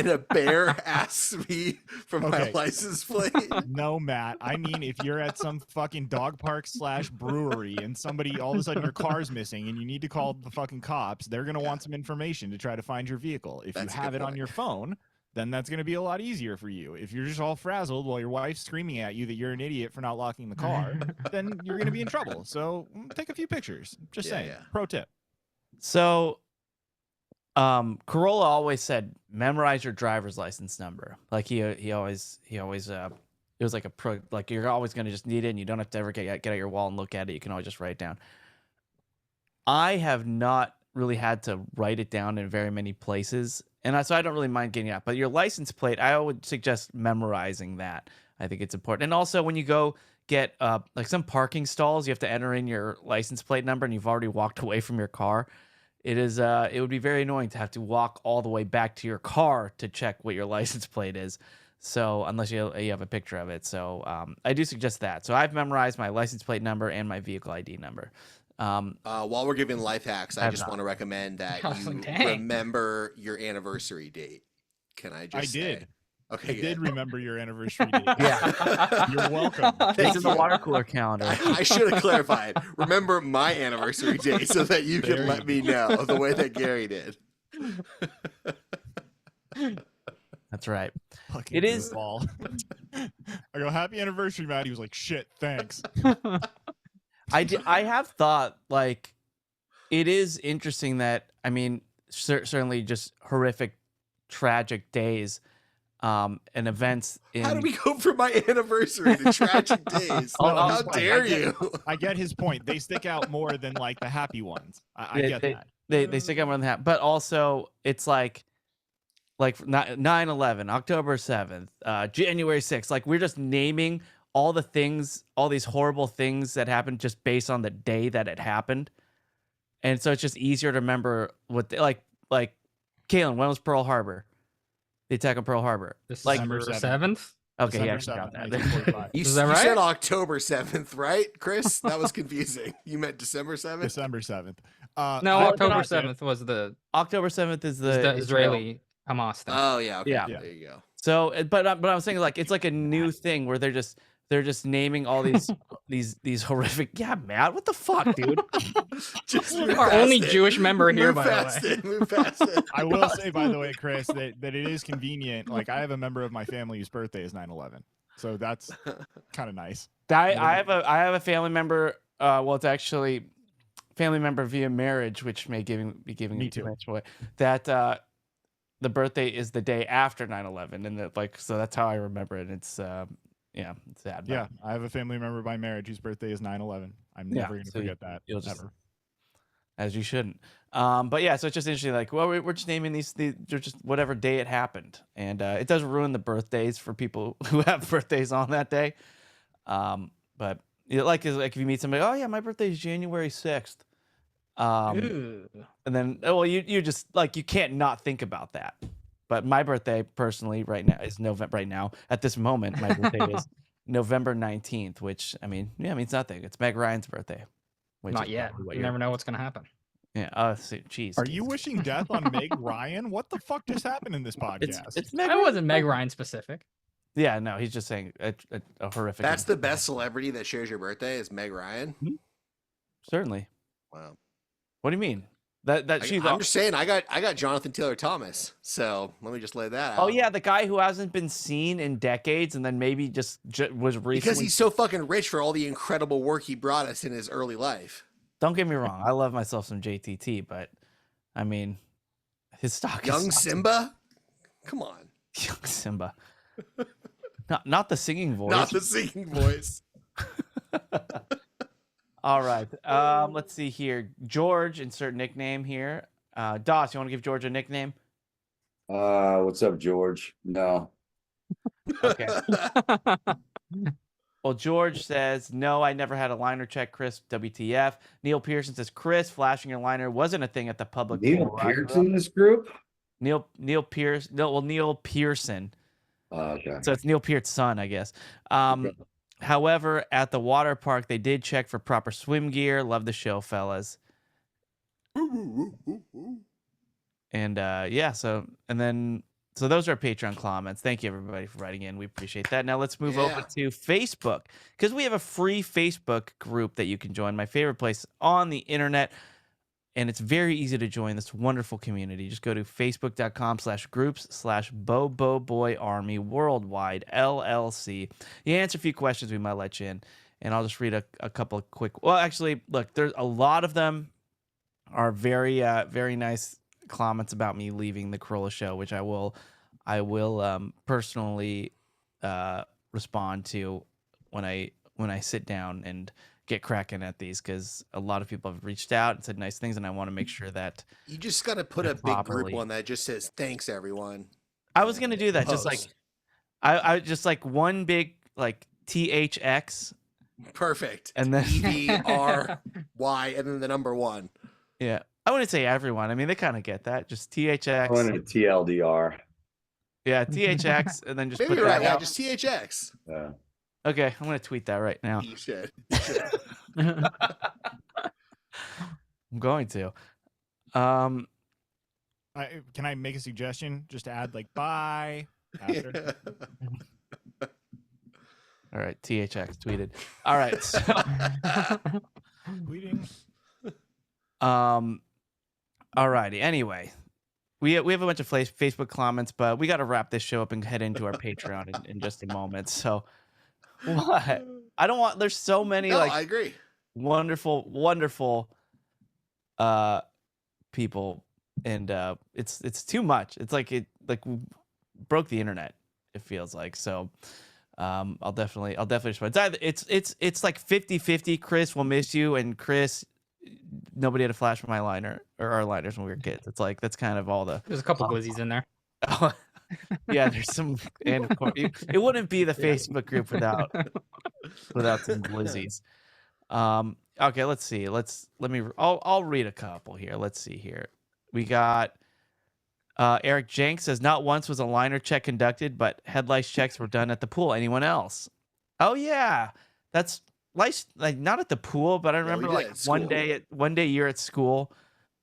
a bear asks me for my Okay. license plate, No, Matt. I mean, if you're at some fucking dog park / brewery and somebody all of a sudden your car's missing and you need to call the fucking cops, they're going to want some information to try to find your vehicle. If That's a you have good it on point. your phone, then that's going to be a lot easier for you. If you're just all frazzled while your wife's screaming at you that you're an idiot for not locking the car, then you're going to be in trouble. So take a few pictures. Just saying. yeah. Pro tip. so. Corolla always said memorize your driver's license number. Like he always it was like a pro, like you're always going to just need it and you don't have to ever get out your wall and look at it. You can always just write it down. I have not really had to write it down in very many places, and so I don't really mind getting it out. But your license plate, I would suggest memorizing that. I think it's important. And also when you go get like some parking stalls, you have to enter in your license plate number and you've already walked away from your car. It would be very annoying to have to walk all the way back to your car to check what your license plate is. So unless you have a picture of it. So I do suggest that. So I've memorized my license plate number and my vehicle ID number. while we're giving life hacks, I I've just not. want to recommend that I was you like, dang. remember your anniversary date. Can I just I say? did. Okay, I good. did remember your anniversary date. Yeah. You're welcome. It's in the you. water cooler calendar. I should have clarified. Remember my anniversary date so that you There can you let me know the way that Gary did. That's right. Fucking It is- goofball. I go, happy anniversary, Matt. He was like, shit, thanks. I have thought like it is interesting that I mean certainly just horrific, tragic days, and events. How do we go from my anniversary to tragic days? Oh, How he's fine. dare I get- you? I get his point. They stick out more than like the happy ones. I Yeah, get that. They stick out more than that, but also it's like 9/11, October 7th, January 6th. Like we're just naming all the things, all these horrible things that happened just based on the day that it happened, and so it's just easier to remember what like Kalen. When was Pearl Harbor? The attack on Pearl Harbor. Like December December 7th. okay, yeah, I December forgot 7th, that. 1945. You, Is that you right? said October 7th, right, Chris? That was confusing. You meant December 7th? December 7th. No, I- October I- 7th was the October 7th is the Israeli Hamas thing. Oh, yeah. Okay. Yeah. There you go. So, but I was saying like it's like a new thing where they're just naming all these these horrific. Yeah, Matt, what the fuck, dude? Just Our only Jewish member here, by the way. Move past it. I will say, by the way, Chris, that it is convenient. Like, I have a member of my family whose birthday is 9/11. So that's kind of nice. I have a family member. Well, it's actually family member via marriage, which may be giving Me me too too. much away. That the birthday is the day after 9/11, and that like so that's how I remember it. It's yeah, it's sad. but Yeah, I have a family member by marriage whose birthday is 9/11. I'm Yeah, never going to so forget that. you'll just- Ever. as you shouldn't. But yeah, so it's just interesting. Like, well, we're just naming these they're just whatever day it happened, and it does ruin the birthdays for people who have birthdays on that day. But you know, like if you meet somebody, oh yeah, my birthday is January 6th. Ooh. And then well, you just like you can't not think about that. But my birthday personally right now is November. Right now, at this moment, my birthday is November 19th, which I mean, yeah, means nothing. It's Meg Ryan's birthday. Which Not is yet. probably what You you're- never know what's gonna happen. Yeah. Jeez. Are you wishing death on Meg Ryan? What the fuck just happened in this podcast? It's Meg I Ryan. wasn't Meg Ryan specific. Yeah, no, he's just saying a horrific. That's the incident. best celebrity that shares your birthday is Meg Ryan. Certainly. Wow. What do you mean? That she's. I'm just saying, I got Jonathan Taylor Thomas. So let me just lay that out. Oh yeah, the guy who hasn't been seen in decades, and then maybe just was recently. Because he's so fucking rich for all the incredible work he brought us in his early life. Don't get me wrong, I love myself some JTT, but I mean, his stock. Young is Simba? Come on. Young Simba. Not the singing voice. Not the singing voice. All right. Let's see here. George, insert nickname here. Doss, you want to give George a nickname? What's up, George? No. Okay. Well, George says, no, I never had a liner check, Chris. WTF. Neil Pearson says, Chris, flashing your liner wasn't a thing at the public Neil pool where I grew Pearson up. in this group? Neil Pierce. No, well, Neil Pearson. Okay. So it's Neil Pearce's son, I guess. However, at the water park, they did check for proper swim gear. Love the show, fellas. And yeah, so those are Patreon comments. Thank you everybody for writing in. We appreciate that. Now let's move over to Facebook, because we have a free Facebook group that you can join. My favorite place on the internet. And it's very easy to join this wonderful community. Just go to facebook.com/groups/BoBoBoyArmy Worldwide LLC. You answer a few questions, we might let you in. And I'll just read a couple of quick. Well, actually, look, there's a lot of them are very nice comments about me leaving the Corolla show, which I will personally respond to when I sit down and get cracking at these, because a lot of people have reached out and said nice things, and I want to make sure that you just got to put a big group one that just says thanks everyone. I was gonna do that, just like I just like one big like THX. Perfect. And then EVRY and then the number 1. Yeah, I wouldn't say everyone. I mean, they kind of get that. Just THX. I want a TLDR. Yeah, THX, and then just maybe put you're that right. out. Yeah, just THX. Yeah. Okay, I'm gonna tweet that right now. You should. I'm going to. Can I make a suggestion? Just to add like bye after. All right, THX tweeted. All right, so Tweeting. all righty. Anyway, we have a bunch of Facebook comments, but we got to wrap this show up and head into our Patreon in just a moment. So, what? I don't want. There's so many I agree. Wonderful people, and it's too much. It's like it broke the internet. It feels like so. I'll definitely respond. It's like 50-50. Chris, will miss you, and Chris, nobody had a flash for my liner or our liners when we were kids. It's like that's kind of all the. There's a couple glizzies in there. Yeah, there's some, and of course, it wouldn't be the Facebook group without some glizzies. Okay, let's see. I'll read a couple here. Let's see here. We got Eric Jenks says, not once was a liner check conducted, but headlights checks were done at the pool. Anyone else? Oh yeah, that's like not at the pool, but I remember like one day you're at school,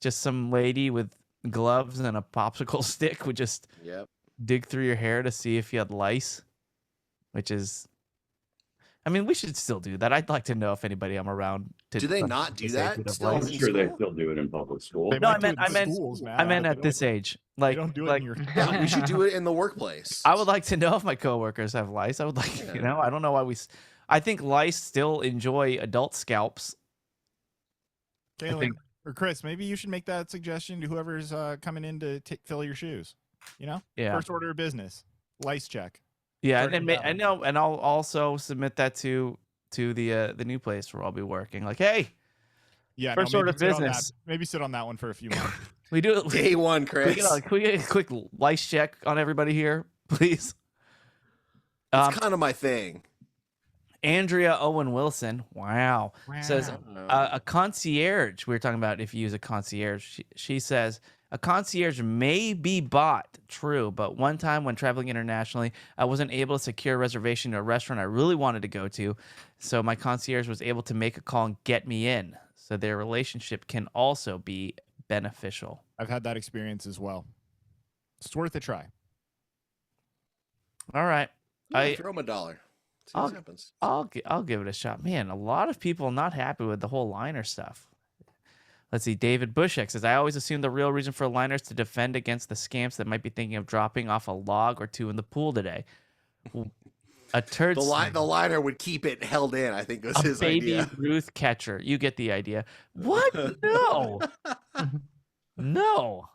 just some lady with gloves and a popsicle stick would just dig through your hair to see if you had lice, which is, I mean, we should still do that. I'd like to know if anybody I'm around. Do they not do that still? I'm sure they still do it in public school. They No, I might do meant, it in schools, man. I meant at this age. Like, They don't do it like in your. Yeah, we should do it in the workplace. I would like to know if my coworkers have lice. I would like, I don't know why I think lice still enjoy adult scalps. Kaylin, or Chris, maybe you should make that suggestion to whoever's coming in to fill your shoes. Yeah. First order of business, lice check. Yeah, Start and with that I one. know, and I'll also submit that to the new place where I'll be working. Like, hey, Yeah, first maybe order of sit on that- business. Maybe sit on that one for a few months. We do it. Day 1, Can we Chris. can we get a quick lice check on everybody here, please? It's kind of my thing. Andrea Owen Wilson, wow, says a concierge. We were talking about if you use a concierge. She says a concierge may be bought, true, but one time when traveling internationally, I wasn't able to secure a reservation to a restaurant I really wanted to go to, so my concierge was able to make a call and get me in. So their relationship can also be beneficial. I've had that experience as well. It's worth a try. All right. Throw him $1. See what happens. I'll give it a shot. Man, a lot of people not happy with the whole liner stuff. Let's see. David Bushek says, I always assumed the real reason for a liner is to defend against the scamps that might be thinking of dropping off a log or two in the pool today. A turd. The liner would keep it held in, I think was his baby idea. Ruth catcher. You get the idea. What? No. No.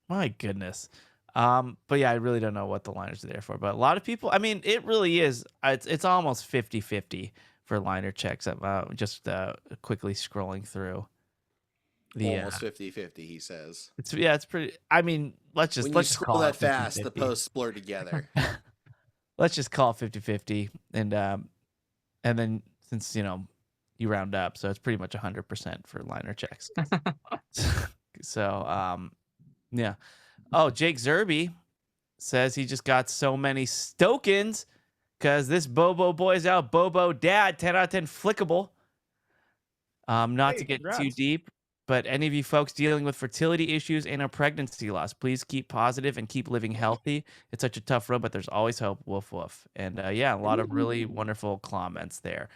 My goodness. But yeah, I really don't know what the liners are there for. But a lot of people, I mean, it really is. It's almost 50-50 for liner checks. Just quickly scrolling through. Almost 50-50, he says. It's pretty. I mean, let's When you scroll scroll that fast, the posts blur together. let's just call it 50-50. And then since, you round up, so it's pretty much 100% for liner checks. So, yeah. Oh, Jake Zerby says he just got so many Stokins because this Bobo boy's out. Bobo dad, 10 out of 10 flickable. Not to get too congrats. deep, but any of you folks dealing with fertility issues and a pregnancy loss, please keep positive and keep living healthy. It's such a tough road, but there's always hope. Woof woof. And yeah, a lot of really wonderful comments there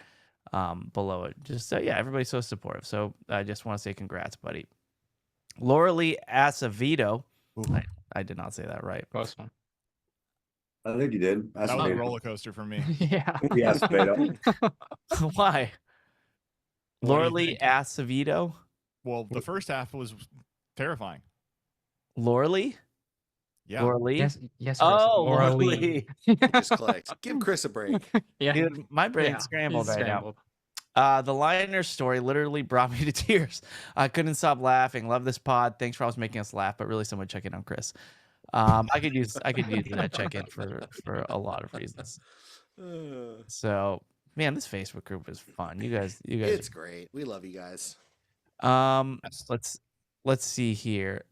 below it. Just yeah, everybody's so supportive. So I just want to say congrats, buddy. Laura Lee Acevedo. I did not say that right. Close one. I think you did. That was a roller coaster for me. Yeah. Yes, Beto. Why? What do Laura you Lee think? Acevedo. Well, the first half was terrifying. Laura Lee. Yeah. Laura Lee. Yes. Yes. Oh, Laura Laura Lee. Lee. Just clicked. Give Chris a break. Yeah. Dude, my brain's Yeah, scrambled he's right scrambled. now. The liner story literally brought me to tears. I couldn't stop laughing. Love this pod. Thanks for always making us laugh, but really someone check in on Chris. I could use that check in for a lot of reasons. So man, this Facebook group is fun. You guys It's great. We love you guys. Let's see here.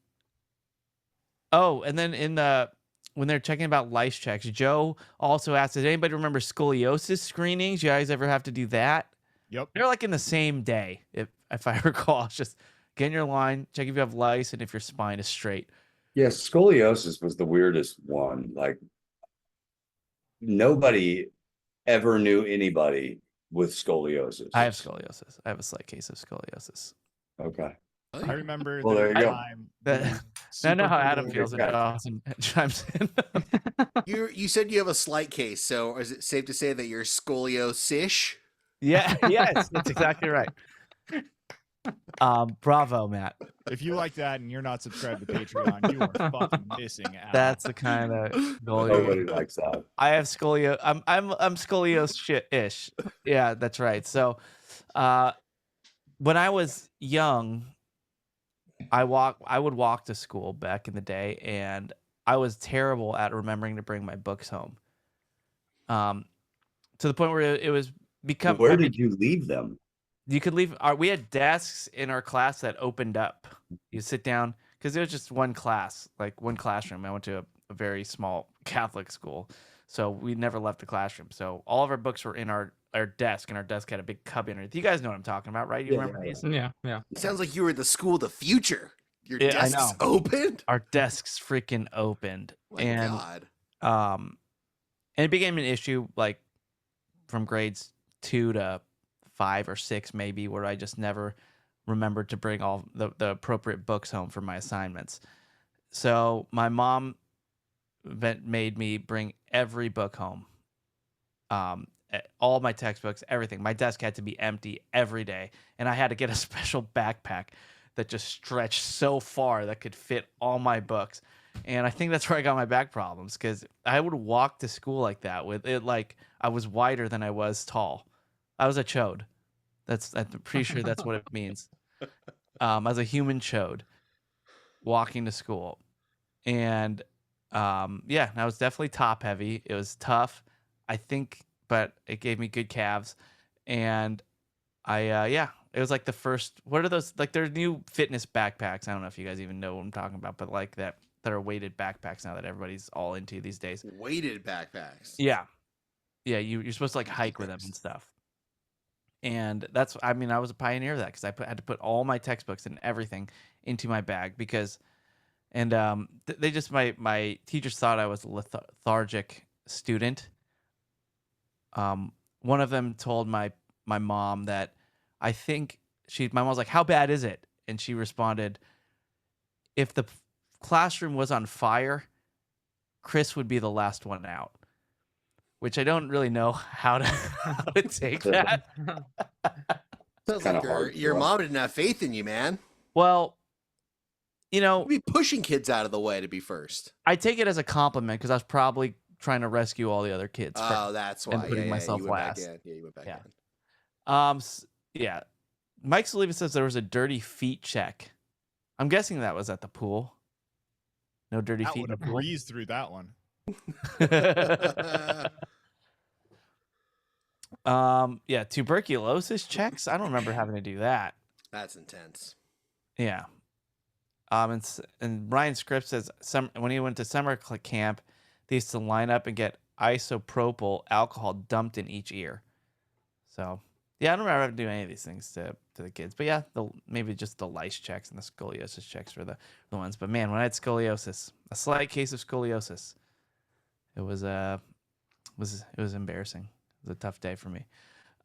Oh, and then when they're checking about lice checks, Joe also asked, does anybody remember scoliosis screenings? You guys ever have to do that? Yep. They're like in the same day, if I recall. It's just get in your line, check if you have lice and if your spine is straight. Yeah, scoliosis was the weirdest one. Like nobody ever knew anybody with scoliosis. I have scoliosis. I have a slight case of scoliosis. Okay. I remember Well, there you go. time. I know how Adam Super feels when guy. Dawson chimes in. You said you have a slight case, so is it safe to say that you're scoliosis-ish? Yeah, yes, that's exactly right. Bravo, Matt. If you like that and you're not subscribed to Patreon, you are fucking missing out. That's the kind of goal. Nobody likes that. I have scolio. I'm scoliosis-ish. Yeah, that's right. So, when I was young, I would walk to school back in the day, and I was terrible at remembering to bring my books home. To the point where it was become. Where did you leave them? You could leave. We had desks in our class that opened up. You sit down because it was just one class, like one classroom. I went to a very small Catholic school, so we never left the classroom. So all of our books were in our desk, and our desk had a big cubby underneath. You guys know what I'm talking about, right? You Yeah, remember yeah, these? Yeah. Yeah. It sounds like you were the school of the future. Your Yeah, I desk's know. opened? Our desks freaking opened, My and God. and it became an issue like from grades 2 to 5 or 6 maybe, where I just never remembered to bring all the appropriate books home for my assignments. So my mom made me bring every book home, all my textbooks, everything. My desk had to be empty every day, and I had to get a special backpack that just stretched so far that could fit all my books. And I think that's where I got my back problems, because I would walk to school like that with it, like I was wider than I was tall. I was a chode. I'm pretty sure that's what it means. As a human chode, walking to school, and yeah, I was definitely top heavy. It was tough, I think, but it gave me good calves, and yeah, it was like the first. What are those? Like, they're new fitness backpacks. I don't know if you guys even know what I'm talking about, but like that are weighted backpacks now that everybody's all into these days. Weighted backpacks. Yeah, yeah, you're supposed to like hike with them and stuff. And that's, I mean, I was a pioneer of that, because had to put all my textbooks and everything into my bag, because, and they just, my teachers thought I was a lethargic student. One of them told my mom that I think my mom was like, "How bad is it?" And she responded, "If the classroom was on fire, Chris would be the last one out." Which I don't really know how to take that. Sounds Kinda like hard your for mom didn't have faith in you, man. Well, You'd be pushing kids out of the way to be first. I take it as a compliment, because I was probably trying to rescue all the other kids. Oh, that's why. putting myself you went back last. in. Yeah, you went back Yeah. in. Yeah. Mike Saliva says there was a dirty feet check. I'm guessing that was at the pool. No dirty That feet would in have the pool. breezed through that one. Yeah, tuberculosis checks. I don't remember having to do that. That's intense. Yeah. And Ryan Scripps says when he went to summer camp, they used to line up and get isopropyl alcohol dumped in each ear. So yeah, I don't remember having to do any of these things to the kids. But yeah, maybe just the lice checks and the scoliosis checks were the ones. But man, when I had scoliosis, a slight case of scoliosis, it was embarrassing. It was a tough day for me.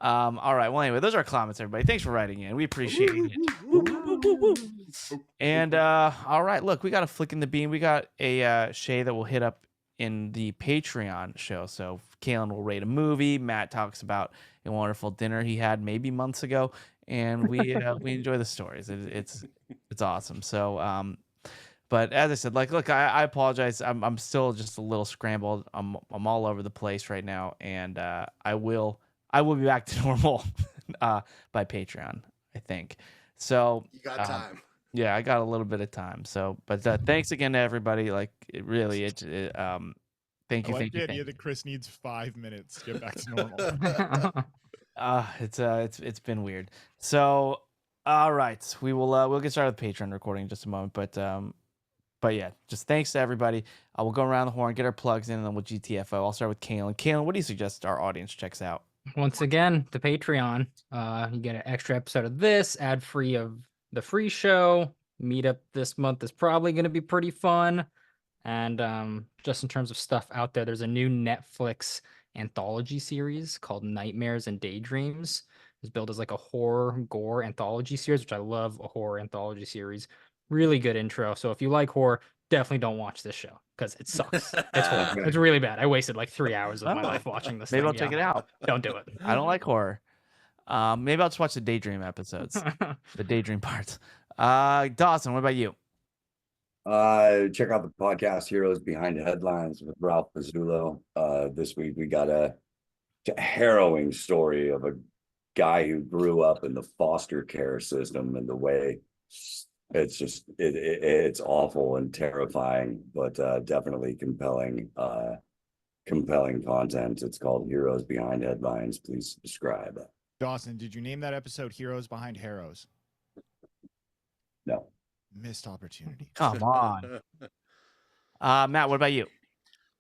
All right. Well, anyway, those are our comments, everybody. Thanks for writing in. We appreciate it. And all right, look, we got a flick in the beam. We got a Shay that will hit up in the Patreon show. So Kalen will rate a movie. Matt talks about a wonderful dinner he had maybe months ago, and we enjoy the stories. It's awesome. So but as I said, like, look, I apologize. I'm still just a little scrambled. I'm all over the place right now, and I will be back to normal by Patreon, I think. So You got time. yeah, I got a little bit of time. So, but thanks again to everybody. Like, thank you, I thank like you, the idea thank you. that Chris needs 5 minutes to get back to normal. It's been weird. So, all right, we'll get started with Patreon recording in just a moment. But yeah, just thanks to everybody. We'll go around the horn, get our plugs in, and then we'll GTFO. I'll start with Kalen. Kalen, what do you suggest our audience checks out? Once again, the Patreon. You get an extra episode of this, ad free of the free show. Meetup this month is probably going to be pretty fun. And just in terms of stuff out there, there's a new Netflix anthology series called Nightmares and Daydreams. It's billed as like a horror gore anthology series, which I love. A horror anthology series, really good intro. So if you like horror, definitely don't watch this show because it sucks. It's horrible. It's really bad. I wasted like 3 hours of my life watching this. Maybe thing. I'll check it out. Don't do it. I don't like horror. Maybe I'll just watch the Daydream episodes, the Daydream parts. Dawson, what about you? Check out the podcast Heroes Behind Headlines with Ralph Pizzulo. This week we got a harrowing story of a guy who grew up in the foster care system, and the way it's just it's awful and terrifying, but definitely compelling content. It's called Heroes Behind Headlines. Please subscribe. Dawson, did you name that episode Heroes Behind Harrows? No. Missed opportunity. Come on. Matt, what about you?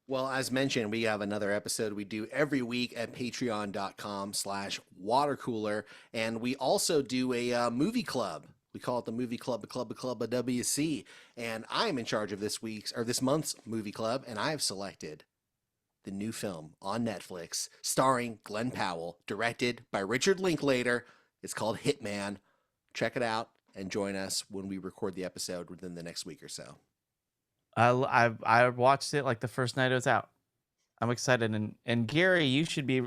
Well, as mentioned, we have another episode we do every week at patreon.com/watercooler. And we also do a movie club. We call it the movie club, the club of WC. And I'm in charge of this month's movie club. And I have selected the new film on Netflix starring Glenn Powell, directed by Richard Linklater. It's called Hitman. Check it out and join us when we record the episode within the next week or so. I watched it like the first night it was out. I'm excited, and Gary, you should be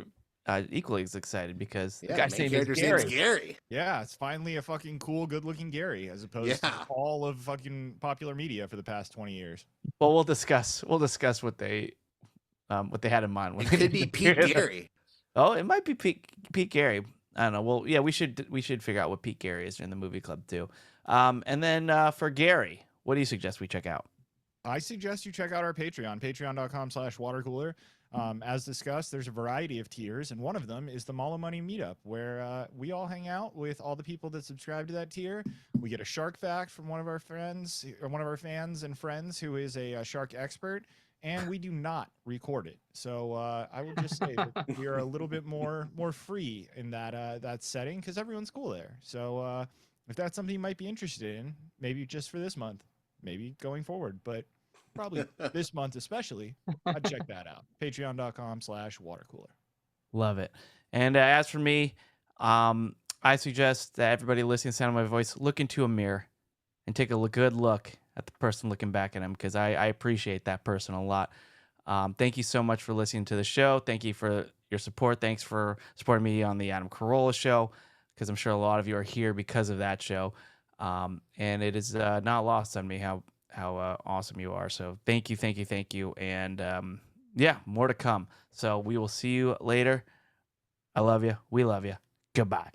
equally as excited because the guy's name is Gary. Yeah, it's finally a fucking cool, good-looking Gary, as opposed to all of fucking popular media for the past 20 years. Well, we'll discuss what they had in mind. It could be Pete Gary. Oh, it might be Pete Gary. I don't know. Well, yeah, we should figure out what Pete Gary is in the movie club too. And then for Gary, what do you suggest we check out? I suggest you check out our Patreon, patreon.com/watercooler. As discussed, there's a variety of tiers, and one of them is the Mall of Money meetup, where we all hang out with all the people that subscribe to that tier. We get a shark fact from one of our friends, or one of our fans and friends who is a shark expert, and we do not record it. So I would just say that we are a little bit more free in that setting because everyone's cool there. So if that's something you might be interested in, maybe just for this month, maybe going forward, but probably this month especially, I'd check that out. Patreon.com/watercooler. Love it. And as for me, I suggest that everybody listening to the sound of my voice look into a mirror and take a good look at the person looking back at him, because I appreciate that person a lot. Thank you so much for listening to the show. Thank you for your support. Thanks for supporting me on the Adam Carolla show, because I'm sure a lot of you are here because of that show. And it is not lost on me how awesome you are. So thank you. And yeah, more to come. So we will see you later. I love you. We love you. Goodbye.